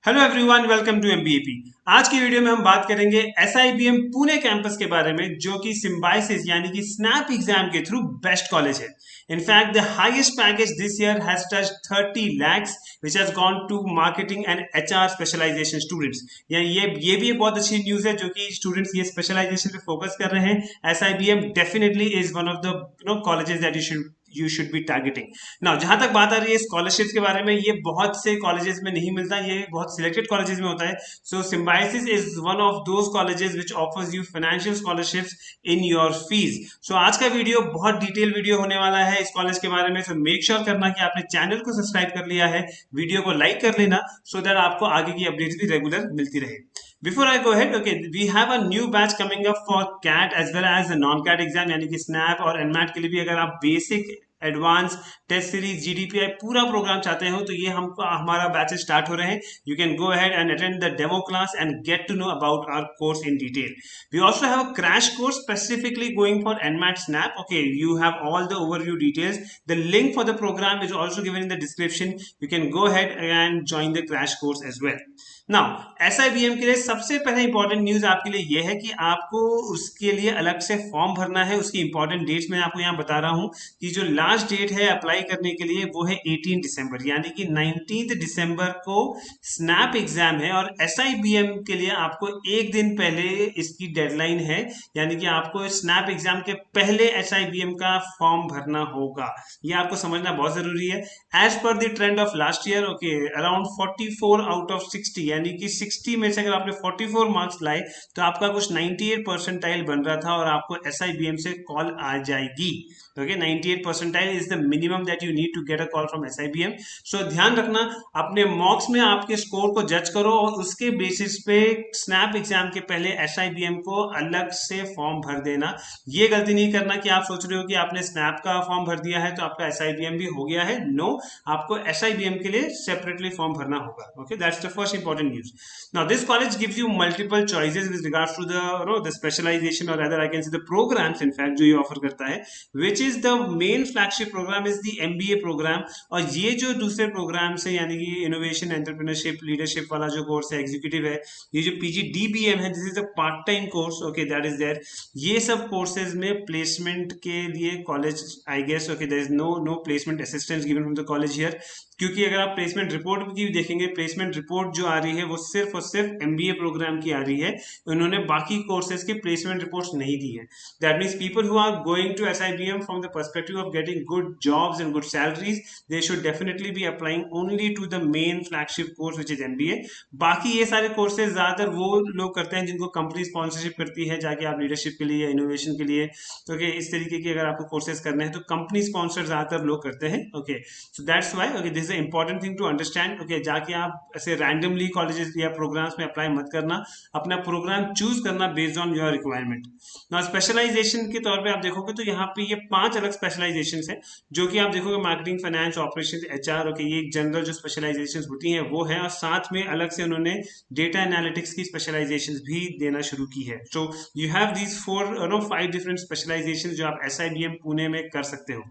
Hello everyone, welcome to MBAP. आज की video में हम बात करेंगे एसआईबीएम पुणे कैंपस के बारे में, जो कि सिम्बायोसिस यानी कि स्नैप एग्जाम के थ्रू बेस्ट कॉलेज है। In fact the highest package this year has touched 30 lakhs which has gone to marketing and HR specialisation students. यानी ये भी एक बहुत अच्छी न्यूज है, जो कि स्टूडेंट्स ये स्पेशलाइजेशन पे फोकस कर रहे हैं। SIBM definitely is one of the colleges that you should be targeting. Now जहां तक बात आ रही है स्कॉलरशिप्स के बारे में, ये बहुत से कॉलेजेस में नहीं मिलता, ये बहुत सिलेक्टेड कॉलेजेस में होता है। So Symbiosis is one of those colleges which offers you financial scholarships in your fees. So आज का वीडियो बहुत डिटेल वीडियो होने वाला है इस कॉलेज के बारे में। सो मेक श्योर करना कि आपने चैनल को सब्सक्राइब कर लिया है, वीडियो को लाइक कर लेना, सो दैट आपको आगे की अपडेट्स भी रेगुलर मिलती रहे। Before I go ahead, okay, we have a new batch coming up for CAT as well as the non-CAT exam, यानी कि SNAP और NMAT के लिए भी अगर आप basic advance test series GDPI पूरा प्रोग्राम चाहते हो तो ये हमको हमारा बैचेस स्टार्ट हो रहे हैं। You can go ahead and attend the demo class and get to know about our course in detail. We also have a crash course specifically going for NMAT SNAP. Okay, you have all the overview details. The link for the programme is also given in the description. You can go ahead and join the crash course as well. Now SIBM के लिए सबसे पहले important news आपके लिए यह है कि आपको उसके लिए अलग से फॉर्म भरना है। उसकी इंपॉर्टेंट डेट्स मैं आपको यहाँ बता रहा हूँ कि जो लास्ट डेट है अप्लाई करने के लिए वो है 18 दिसंबर, यानी कि 19 दिसंबर को स्नैप एग्जाम है। और एसआईबीएम के लिए आपको एक दिन पहले इसकी डेडलाइन है, यानी कि आपको स्नैप एग्जाम के पहले एसआईबीएम का फॉर्म भरना होगा। ये आपको समझना बहुत जरूरी है। As per the trend of last year, okay, around 44 out of 60, यानी कि 60 में से अगर आपने 44 मार्क्स लाए तो आपका कुछ 98 परसेंटाइल बन रहा था और आपको एसआईबीएम से कॉल आ जाएगी। Okay, 98 percentile is the minimum that you need to get a call from SIBM. So ध्यान रखना, अपने मॉक्स में आपके स्कोर को जज करो और उसके बेसिस पे स्नैप एग्जाम के पहले एसआईबीएम को अलग से फॉर्म भर देना। ये गलती नहीं करना कि आप सोच रहे हो कि आपने स्नैप का फॉर्म भर दिया है तो आपका एसआईबीएम भी हो गया है। नो, आपको एसआईबीएम के लिए सेपरेटली फॉर्म भरना होगा। Okay, that's the first important news. Now this college gives you multiple choices with regards to the specialization और other I can see the programmes in fact जो ये ऑफर करता है, which is the main flagship programme is the MBA programme. और ये जो दूसरे programmes है, यानी कि इनोवेशन, एंटरप्रेन्योरशिप, लीडरशिप वाला जो कोर्स है, एग्जीक्यूटिव है, ये जो पीजीडीबीएम है, this is a part time course. Okay, that is there. ये सब कोर्सेज में प्लेसमेंट के लिए college, I guess, okay, there is no placement assistance given from the college here. क्योंकि अगर आप प्लेसमेंट रिपोर्ट की भी देखेंगे, प्लेसमेंट रिपोर्ट जो आ रही है वो सिर्फ और सिर्फ एमबीए प्रोग्राम की आ रही है। उन्होंने बाकी कोर्सेज की प्लेसमेंट रिपोर्ट्स नहीं दी है। That means people who are going to SIBM from the perspective of getting good jobs and good salaries, they should definitely be applying only to the main flagship course which is MBA. बाकी ये सारे courses ज्यादातर वो लोग करते हैं जिनको company sponsorship करती है, जाके आप लीडरशिप के लिए या इनोवेशन के लिए, तो इस तरीके की अगर आपको कोर्सेज करने हैं तो कंपनी स्पॉन्सर ज्यादातर लोग करते हैं। Okay, so that's why, okay, this is a important thing to understand. Okay, जाके आप ऐसे रैंडमली कॉलेजेस या प्रोग्राम्स में अप्लाई मत करना, अपना प्रोग्राम चूज करना बेस्ड ऑन योर रिक्वायरमेंट। ना स्पेशलाइजेशन के तौर पे आप देखोगे तो यहाँ पे ये 5 अलग स्पेशलाइजेशन है, जो कि आप देखोगे marketing, finance, operation, HR. Okay, ये जनरल जो स्पेशलाइजेशन होती हैं वो है, और साथ में अलग से उन्होंने डेटा एनालिटिक्स की स्पेशलाइजेशन भी देना शुरू की है। So you have these 5 different specialisation जो आप एसआईबीएम पुणे में कर सकते हो।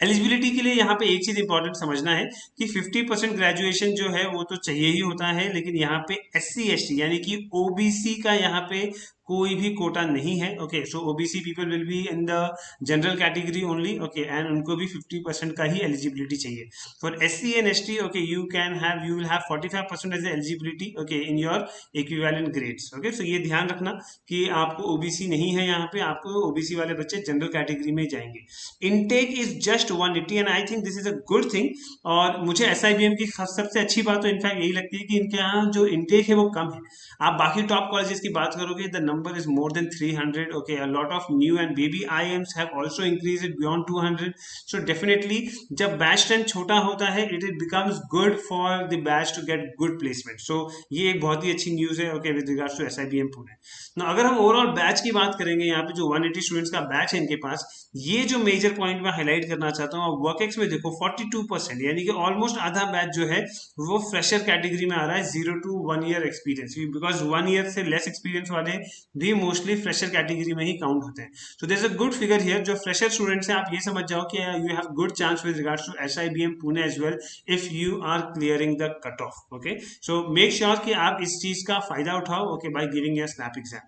एलिजिबिलिटी के लिए यहाँ पे एक चीज इंपॉर्टेंट समझना है कि 50% ग्रेजुएशन जो है वो तो चाहिए ही होता है, लेकिन यहाँ पे एससी एसटी यानी कि ओबीसी का यहाँ पे कोई भी कोटा नहीं है। Okay, so OBC people will be in the general category only. Okay, and उनको भी 50% का ही एलिजिबिलिटी चाहिए। For SC and ST, okay, you will have 45% as eligibility, okay, in your equivalent grades. Okay, so ये ध्यान रखना कि आपको ओबीसी नहीं है यहाँ पे, आपको ओबीसी वाले बच्चे जनरल कैटेगरी में जाएंगे। Intake is just 180 and I think this is a good thing. और मुझे एसआईबीएम की सबसे अच्छी बात तो इनफैक्ट यही लगती है कि इनके यहाँ जो इनटेक है वो कम है। आप बाकी टॉप कॉलेजेस की बात करोगे, the number is more than 300। Okay, a lot of new and baby IIMs have also increased it beyond 200। So definitely जब बैच स्ट्रेंथ छोटा होता है, it becomes good for the batch to get good placement. So ये एक बहुत ही अच्छी news है, okay, with regards to SIBM Pune. ना अगर हम ओवरऑल बैच की बात करेंगे, यहाँ पे जो 180 स्टूडेंट्स का बैच है इनके पास, ये जो मेजर पॉइंट मैं हाईलाइट करना चाहता हूँ, वर्कएक्स में देखो 42%, यानी कि ऑलमोस्ट आधा बैच जो है वो फ्रेशर कैटेगरी में आ रहा है, 0 to 1 year experience. Because 1 year से लेस एक्सपीरियंस वाले भी मोस्टली फ्रेशर कैटेगरी में ही काउंट होते हैं. So there is a good figure here. जो फ्रेशर स्टूडेंट्स हैं आप ये समझ जाओ कि you have good chance with regards to SIBM Pune as well if you are clearing the cut off. Okay, so make sure कि आप इस चीज का फायदा उठाओ. Okay, by giving your SNAP exam.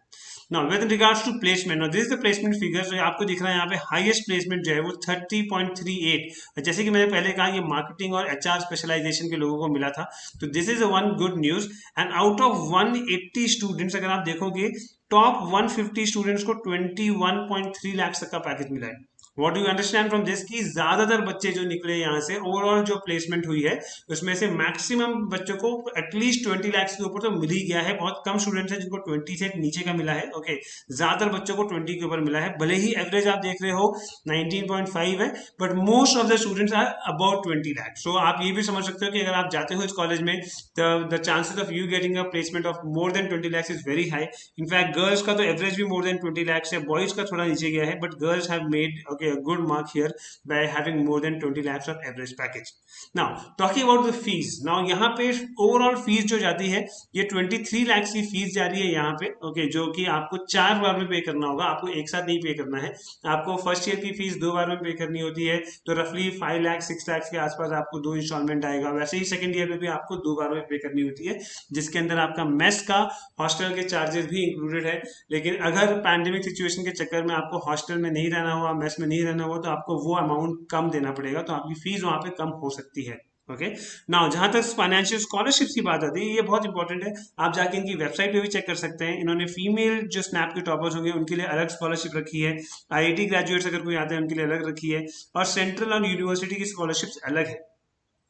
Now, with regards to placement, now this is the placement figure. जो आपको दिख रहा है यहाँ पे हाईएस्ट प्लेसमेंट जो है वो 30.38. जैसे कि मैंने पहले कहा ये मार्केटिंग और HR स्पेशलाइजेशन के लोगों को मिला था. तो this is one good news. And out of 180 students अगर आप देखोगे टॉप 150 स्टूडेंट्स को 21.3 लाख तक का पैकेज मिला है. What do you understand from this कि ज्यादातर बच्चे जो निकले यहाँ से ओवरऑल जो प्लेसमेंट हुई है उसमें से मैक्सिमम बच्चों को एटलीस्ट 20 लाख के ऊपर तो मिल ही गया है. बहुत कम स्टूडेंट्स हैं जिनको 20 से नीचे का मिला है. ओके, ज्यादातर बच्चों को 20 के ऊपर मिला है. भले ही एवरेज आप देख रहे हो 19.5 है, but most of the students are about 20 lakh. So आप ये भी समझ सकते हो कि अगर आप जाते हो इस कॉलेज में the chances of you getting a placement of more than 20 lakh is very high. In fact girls का तो एवरेज भी मोर देन 20 लाख है, बॉयज का थोड़ा नीचे गया है, but girls have made a good mark here by having more than 20 lakhs of average package. Now talking about the fees, now यहाँ पे overall fees जो जाती है ये 23 lakhs की फीस जा रही है यहाँ पे. ओके, जो कि आपको 4 बार में पे करना होगा, आपको एक साथ नहीं पे करना है. आपको फर्स्ट ईयर की फीस 2 बार में पे करनी होती है, तो रफली 5 लाख 6 लाख के आसपास आपको 2 इंस्टॉलमेंट आएगा. वैसे ही सेकंड ईयर में भी आपको 2 बार में पे करनी होती है, जिसके अंदर आपका मेस का हॉस्टल के चार्जेस भी इंक्लूडेड है. लेकिन अगर पैंडेमिक सिचुएशन के चक्कर में आपको हॉस्टल में नहीं रहना हुआ, मेस में नहीं रहना हुआ, तो आपको वो अमाउंट कम देना पड़ेगा, तो आपकी फीस वहां पे कम हो सकती है. ओके, नाउ जहां तक फाइनेंशियल स्कॉलरशिप्स की बात आती है ये बहुत इंपॉर्टेंट है. आप जाके इनकी वेबसाइट पे भी चेक कर सकते हैं. इन्होंने फीमेल जो स्नैप के टॉपर्स होंगे उनके लिए अलग स्कॉलरशिप रखी है. IIT ग्रेजुएट्स अगर कोई आते हैं उनके लिए अलग रखी है, और सेंट्रल और यूनिवर्सिटी की स्कॉलरशिप्स अलग है.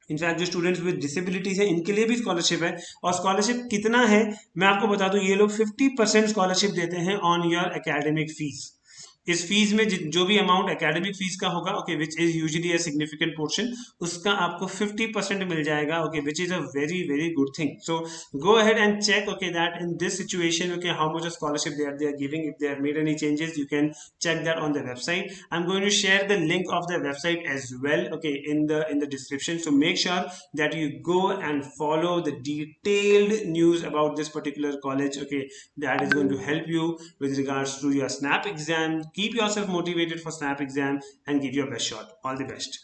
इनफैक्ट जो स्टूडेंट्स विद डिसेबिलिटीज है इनके लिए भी स्कॉलरशिप है. और स्कॉलरशिप कितना है मैं आपको बता दूं, ये लोग 50% स्कॉलरशिप देते हैं ऑन योर एकेडमिक फीस. इस फीस में जो भी अमाउंट एकेडमिक फीस का होगा, okay, which is usually a significant portion, उसका आपको 50% मिल जाएगा. Okay, which is a very very good thing. So go ahead and check, okay, that in this situation, okay, how much scholarship they are giving. If they have made any changes, you can check that on the website. I'm going to share the link of the website as well, okay, in the description. So make sure that you go and follow the detailed news about this particular college, okay, that is going to help you with regards to your snap exam. Keep yourself motivated for snap exam and give your best shot. All the best.